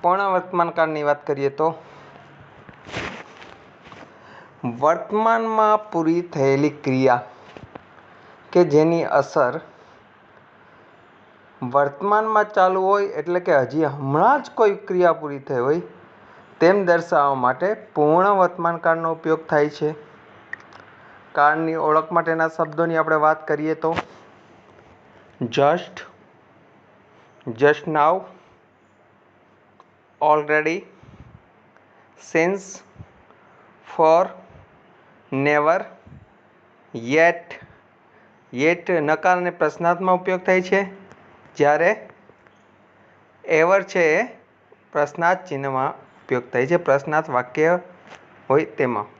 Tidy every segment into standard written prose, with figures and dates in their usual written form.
પૂર્ણ વર્તમાનકાળની વાત કરીએ તો વર્તમાનમાં પૂરી થયેલી ક્રિયા કે જેની અસર વર્તમાનમાં ચાલુ હોય, એટલે કે હજી હમણાં જ કોઈ ક્રિયા પૂરી થઈ હોય તેમ દર્શાવવા માટે પૂર્ણ વર્તમાનકાળનો ઉપયોગ થાય છે. કાળની ઓળખ માટેના શબ્દોની આપણે વાત કરીએ તો just, just now, already, since, for, never, yet. Yet નકાર અને પ્રશ્નાર્થમાં ઉપયોગ થાય છે, જ્યારે એવર છે એ પ્રશ્નાર્થ ચિહ્નમાં ઉપયોગ થાય છે, પ્રશ્નાર્થ વાક્ય હોય તેમાં.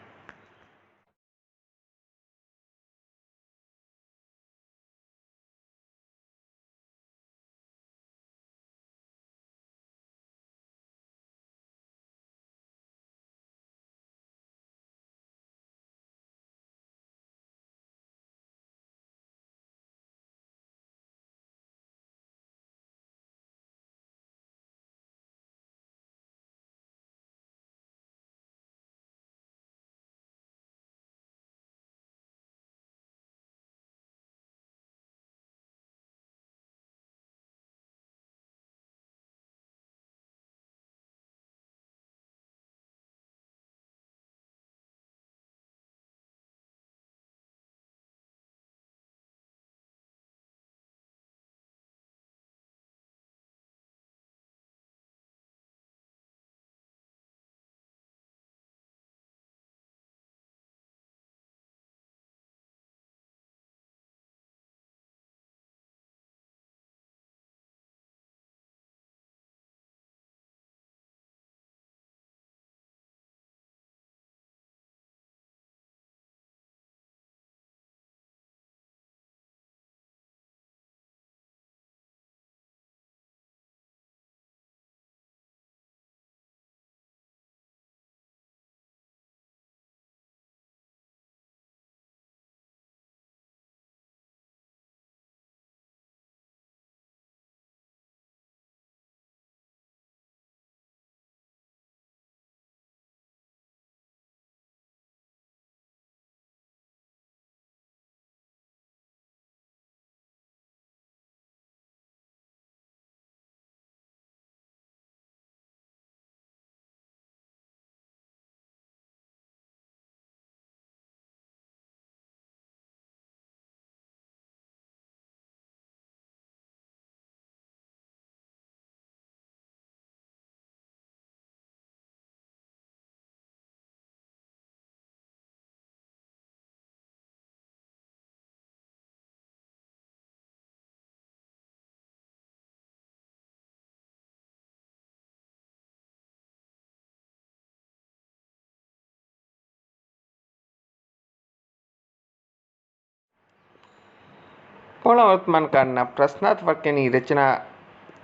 પૂર્ણ વર્તમાનકાળના પ્રશ્નાર્થ વાક્યની રચના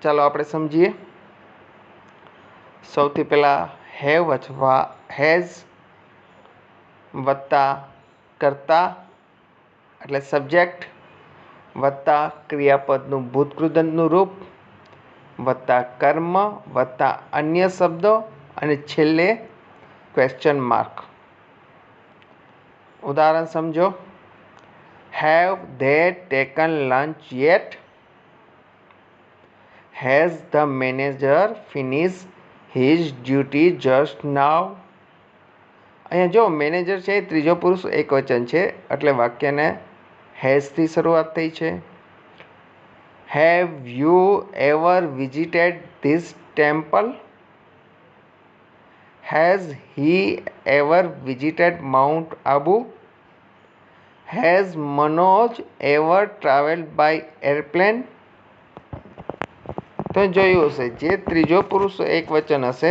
ચાલો આપણે સમજીએ. સૌથી પહેલાં હેવ અથવા હેઝ વત્તા કર્તા એટલે સબ્જેક્ટ વત્તા ક્રિયાપદનું ભૂતકૃદંતનું રૂપ વત્તા કર્મ વત્તા અન્ય શબ્દો અને છેલ્લે ક્વેશ્ચન માર્ક. ઉદાહરણ સમજો. Have they taken lunch yet? Has the manager finished his duty just now? અહીંયા જો મેનેજર છે એ ત્રીજો પુરુષ એકવચન છે એટલે વાક્યને હેઝથી શરૂઆત થઈ છે. Have you ever visited this temple? Has he ever visited Mount Abu? Has Manoj ever traveled by airplane? તો જોયું હશે જે ત્રીજો પુરુષ એકવચન હશે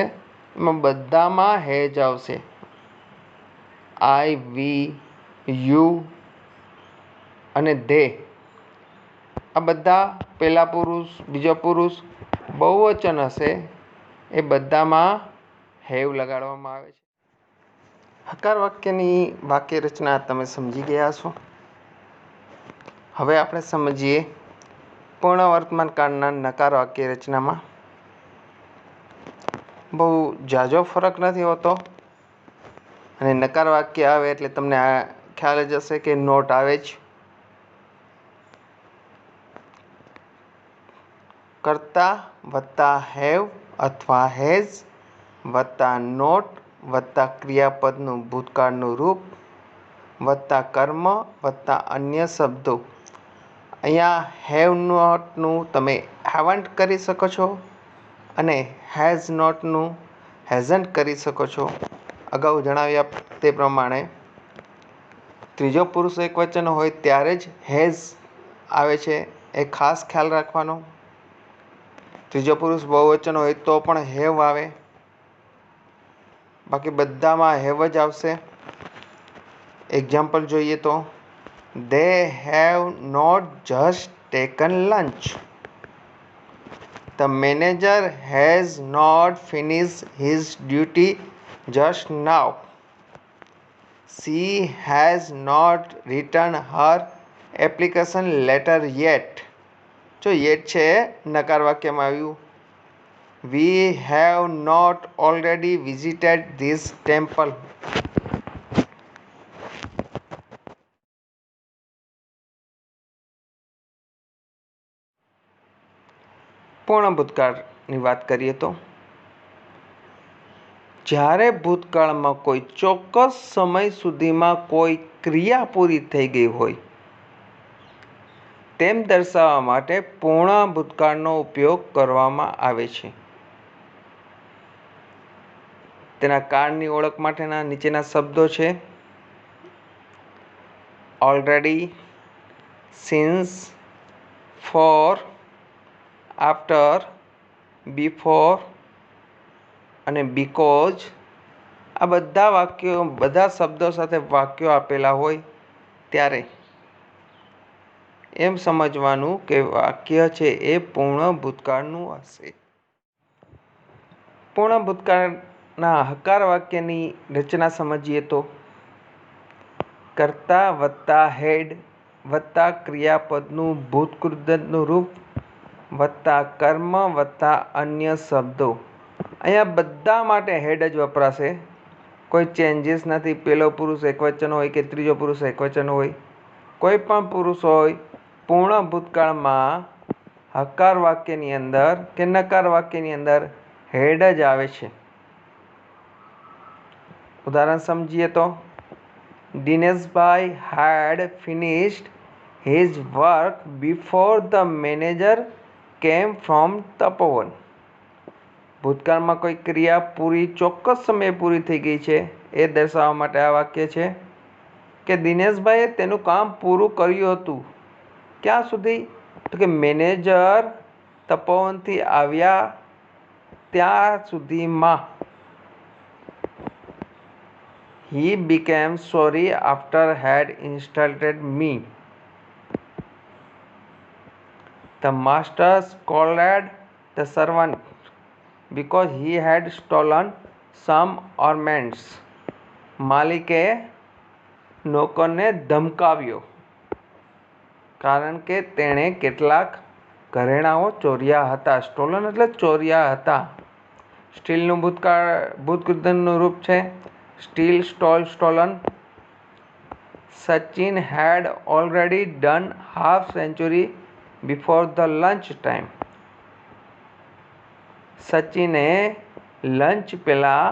એમાં બધામાં હેજ આવશે. આઈ, વી, યુ અને ધે આ બધા પહેલા પુરુષ, બીજો પુરુષ બહુવચન હશે એ બધામાં હેવ લગાડવામાં આવે છે. હકાર વાક્યની વાક્ય રચના તમે સમજી ગયા છો. હવે આપણે સમજીએ પૂર્ણ વર્તમાન કાળના નકાર વાક્ય રચનામાં બહુ ઝાઝો ફરક નથી હોતો. અને નકાર વાક્ય આવે એટલે તમને આ ખ્યાલ જ હશે કે નોટ આવે જ. કર્તા વત્તા હેવ અથવા હેઝ વત્તા નોટ વત્તા ક્રિયાપદનું ભૂતકાળનું રૂપ વત્તા કર્મ વત્તા અન્ય શબ્દો. અહીંયા હેવ નોટનું તમે હેવન્ટ કરી શકો છો અને હેઝ નોટનું હેઝન્ટ કરી શકો છો. અગાઉ જણાવ્યા તે પ્રમાણે ત્રીજો પુરુષ એકવચન હોય ત્યારે જ હેઝ આવે છે, એ ખાસ ખ્યાલ રાખવાનો. ત્રીજો પુરુષ બહુવચન હોય તો પણ હેવ આવે, બાકી બધામાં હેવ જ આવશે. એક્ઝામ્પલ જોઈએ તો they have not just taken lunch. The manager has not finished his duty just now. She has not written her application letter yet. જો yet છે નકાર વાક્યમાં આવ્યું. We have not already visited this temple. પૂર્ણ ભૂતકાળની વાત કરીએ તો જ્યારે ભૂતકાળમાં કોઈ ચોક્કસ સમય સુધીમાં કોઈ ક્રિયા પૂરી થઈ ગઈ હોય તેમ દર્શાવવા માટે પૂર્ણ ભૂતકાળનો ઉપયોગ કરવામાં આવે છે. તેના કાળની ઓળખ માટેના નીચેના શબ્દો છે: already, since, for, after, before અને બીકોઝ. આ બધા વાક્યો, બધા શબ્દો સાથે વાક્યો આપેલા હોય ત્યારે એમ સમજવાનું કે વાક્ય છે એ પૂર્ણ ભૂતકાળનું હશે. પૂર્ણ ભૂતકાળના હકાર વાક્યની રચના સમજીએ તો કર્તા વત્તા હેડ વત્તા ક્રિયાપદનું ભૂતકૃદંતનું રૂપ વત્તા કર્મ વત્તા અન્ય શબ્દો. અહીંયા બધા માટે હેડ જ વપરાશે, કોઈ ચેન્જીસ નથી. પહેલો પુરુષ એકવચન હોય કે ત્રીજો પુરુષ એકવચન હોય, કોઈ પણ પુરુષ હોય, પૂર્ણ ભૂતકાળમાં હકાર વાક્યની અંદર કે નકાર વાક્યની અંદર હેડ જ આવે છે. ઉદાહરણ સમજીએ તો Dineshbhai had finished his work before the manager came from તપોવન. ભૂતકાળમાં કોઈ ક્રિયા પૂરી ચોક્કસ સમયે પૂરી થઈ ગઈ છે એ દર્શાવવા માટે આ વાક્ય છે કે દિનેશભાઈએ તેનું કામ પૂરું કર્યું હતું. ક્યાં સુધી? તો કે મેનેજર તપોવનથી આવ્યા ત્યાં સુધીમાં. He became sorry after had insulted me. The master scolded the servant because he had stolen some ornaments. માલિકે નોકરને ધમકાવ્યો કારણ કે તેણે કેટલાક ઘરેણાઓ ચોર્યા હતા. સ્ટોલન એટલે ચોર્યા હતા. સ્ટીલનું ભૂતકૃદંતનું રૂપ છે steal, stole, stolen. Sachin had already done half century before the lunch time. સચિને લંચ પહેલા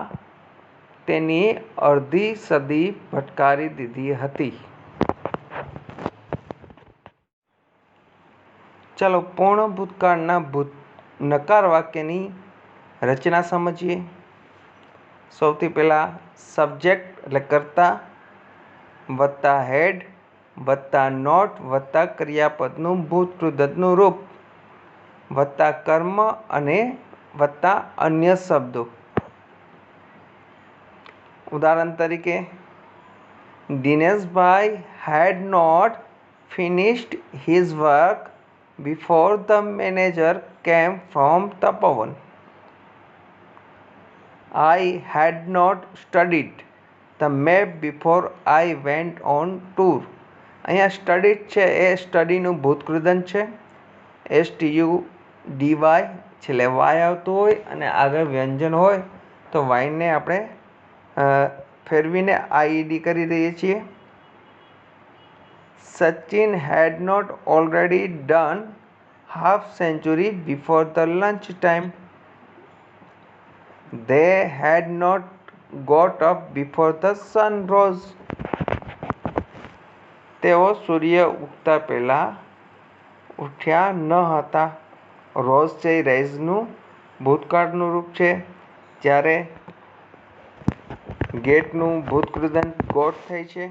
તેની અડધી સદી ફટકારી દીધી હતી. ચાલો પૂર્ણ ભૂતકાળના નકાર વાક્યની રચના સમજીએ. સૌથી પહેલાં સબ્જેક્ટ એટલે કર્તા વત્તા હેડ વત્તા નોટ વત્તા ક્રિયાપદનું ભૂતકૃદંતનું રૂપ વત્તા કર્મ અને વત્તા અન્ય શબ્દો. ઉદાહરણ તરીકે Dineshbhai had not finished his work before the manager came from Tapovan. I had not studied the map before I went on tour. અહીંયા સ્ટડીડ છે એ સ્ટડીનું ભૂતકૃદંત છે. STUDY છેલ્લે વાય આવતું હોય અને આગળ વ્યંજન હોય તો વાયને આપણે ફેરવીને આઈડી કરી દઈએ છીએ. Sachin had not already done half century before the lunch time. They had not got up before the sun rose. તેઓ સૂર્ય ઉગતા પહેલા ઉઠ્યા ન હતા. રોઝ છે રેઝનું ભૂતકાળનું રૂપ છે, જ્યારે ગેટનું ભૂતકૃદંત ગોટ થાય છે.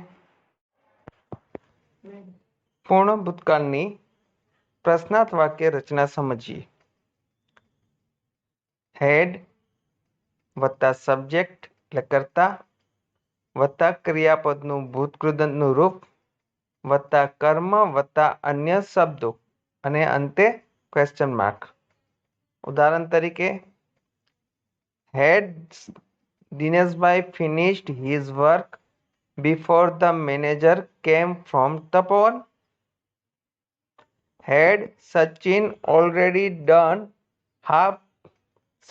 પૂર્ણ ભૂતકાળની પ્રશ્નાર્થ વાક્ય રચના સમજીએ. હેડ વત્તા સબ્જેક્ટ એટલે કર્તા વત્તા ક્રિયાપદનું ભૂતકૃદંતનું રૂપ વત્તા કર્મ વત્તા અન્ય શબ્દો અને અંતે ક્વેશ્ચન માર્ક. ઉદાહરણ તરીકે, હેડ Dineshbhai finished his work before the manager came from Tapovan? Had Sachin already done half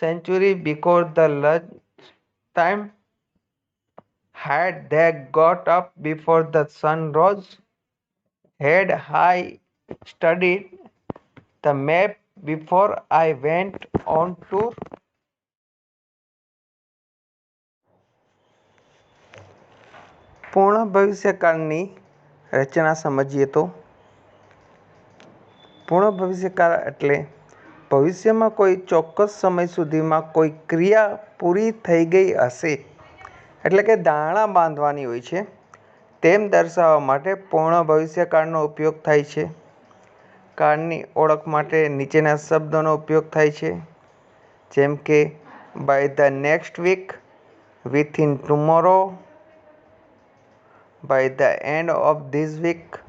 century before the lunch time? Had they got up before the sun rose? Had I studied the map before I went on tour? પૂર્ણ ભવિષ્યકાળની રચના સમજીએ તો પૂર્ણ ભવિષ્યકાળ એટલે ભવિષ્યમાં કોઈ ચોક્કસ સમય સુધીમાં કોઈ ક્રિયા પૂરી થઈ ગઈ હશે, એટલે કે ધારણા બાંધવાની હોય છે, તેમ દર્શાવવા માટે પૂર્ણ ભવિષ્યકાળનો ઉપયોગ થાય છે. કાળની ઓળખ માટે નીચેના શબ્દોનો ઉપયોગ થાય છે, જેમ કે by the next week, within tomorrow, by the end of this week,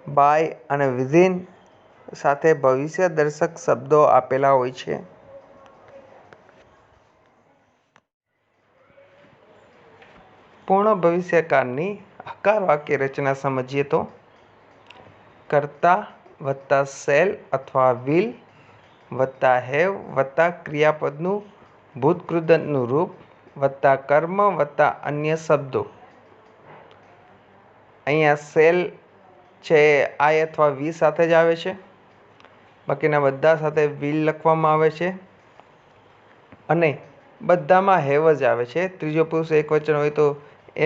by અને વિધિન સાથે ભવિષ્ય દર્શક શબ્દો આપેલા હોય છે. પૂર્ણ ભવિષ્યકાળની હકાર વાક્ય રચના સમજીએ તો કર્તા વત્તા શેલ અથવા વિલ વત્તા હેવ વત્તા ક્રિયાપદનું ભૂતકૃદંતનું રૂપ વત્તા કર્મ વત્તા અન્ય શબ્દો. અહીંયા શેલ છે આઈ અથવા વી સાથે જ આવે છે, બાકીના બધા સાથે વિલ લખવામાં આવે છે અને બધામાં હેવ જ આવે છે. ત્રીજો પુરુષ એકવચન હોય તો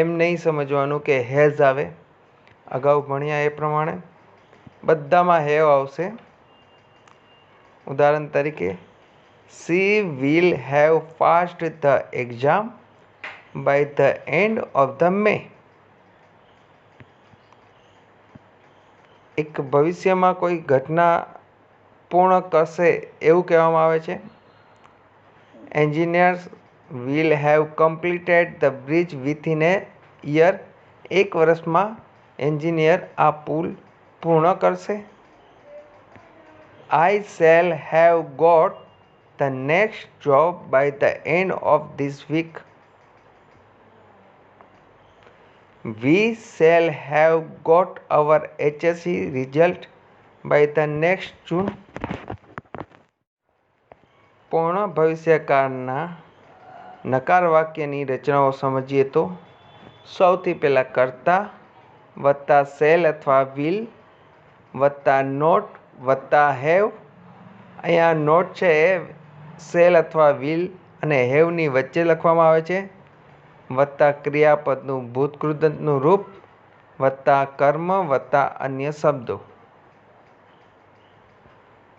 એમ નહીં સમજવાનું કે હેઝ આવે, અગાઉ ભણ્યા એ પ્રમાણે બધામાં હેવ આવશે. ઉદાહરણ તરીકે, she will have passed the exam by the end of the May. એક ભવિષ્યમાં કોઈ ઘટના પૂર્ણ કરશે એવું કહેવામાં આવે છે. Engineers will have completed the bridge within A year. એક વર્ષમાં એન્જિનિયર આ પુલ પૂર્ણ કરશે. I shall have got the next job by the end of this week. We shall have got our HSC result by the next June. પૂર્ણ ભવિષ્યકાળના નકાર વાક્યની રચનાઓ સમજીએ તો સૌથી પહેલાં કર્તા વત્તા શેલ અથવા વિલ વત્તા નોટ વત્તા હેવ. અહીંયા નોટ છે એ શેલ અથવા વિલ અને હેવની વચ્ચે લખવામાં આવે છે, વત્તા ક્રિયાપદનું ભૂતકૃદંતનું રૂપ વત્તા કર્મ વત્તા અન્ય શબ્દો.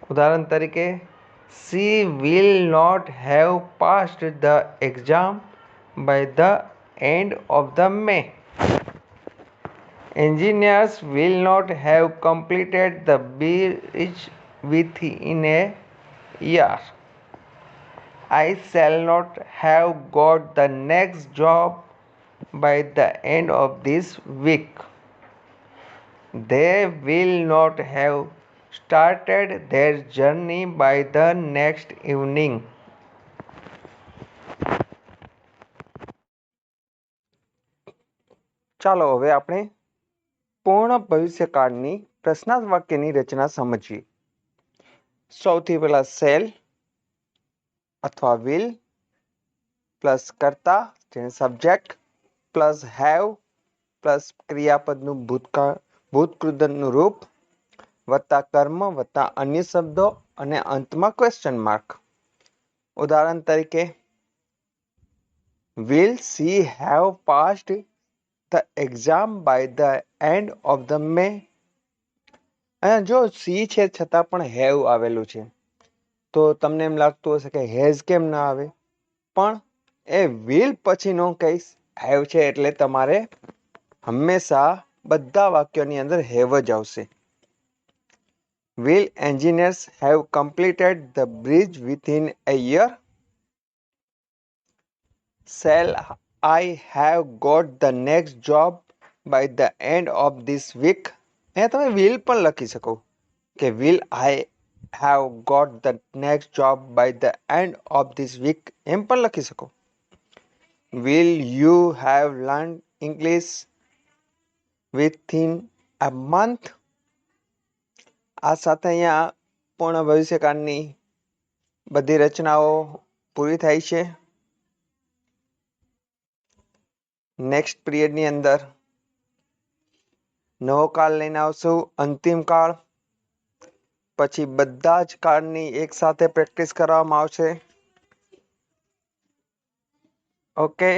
ઉદાહરણ તરીકે, she will not have passed the exam by the end of the May. Engineers will not have completed the bridge within a year. I shall not have got the next job by the end of this week. They will not have started their journey by the next evening. ચાલો હવે આપણે પૂર્ણ ભવિષ્યકાળની પ્રશ્નાર્થ વાક્યની રચના સમજીએ. સૌથી પહેલા shell अथवा will plus कर्ता जेने सब्जेक्ट प्लस हैव प्लस क्रियापदનું ભૂતકાળ ભૂતકૃદંતનું રૂપ વત્તા કર્મ વત્તા અન્ય શબ્દો અને અંતમાં ક્વેશ્ચન માર્ક. ઉદાહરણ તરીકે will she have passed the exam by the end of the May? જો સી છે છતાં પણ હેવ આવેલું છે તો તમને એમ લાગતું હશે કે હેઝ કેમ ના આવે, પણ એ વિલ પછીનો કહીશ હેવ છે એટલે તમારે હંમેશા બધા વાક્યોની અંદર હેવ જ આવશે. Will engineers have completed the bridge within a year? Shall I have got the next job by the end of this week? અહીંયા તમે will પણ લખી શકો કે will I have got the next job by the end of this week એમ પણ લખી શકો. Will you have learned English within a month? આ સાથે અહીંયા પૂર્ણ ભવિષ્યકાળની બધી રચનાઓ પૂરી થાય છે. નેક્સ્ટ પીરિયડની અંદર નવો કાળ લઈને આવશું, અંતિમ કાળ. પછી બધા જ કાળની એક સાથે પ્રેક્ટિસ કરવામાં આવશે. ઓકે.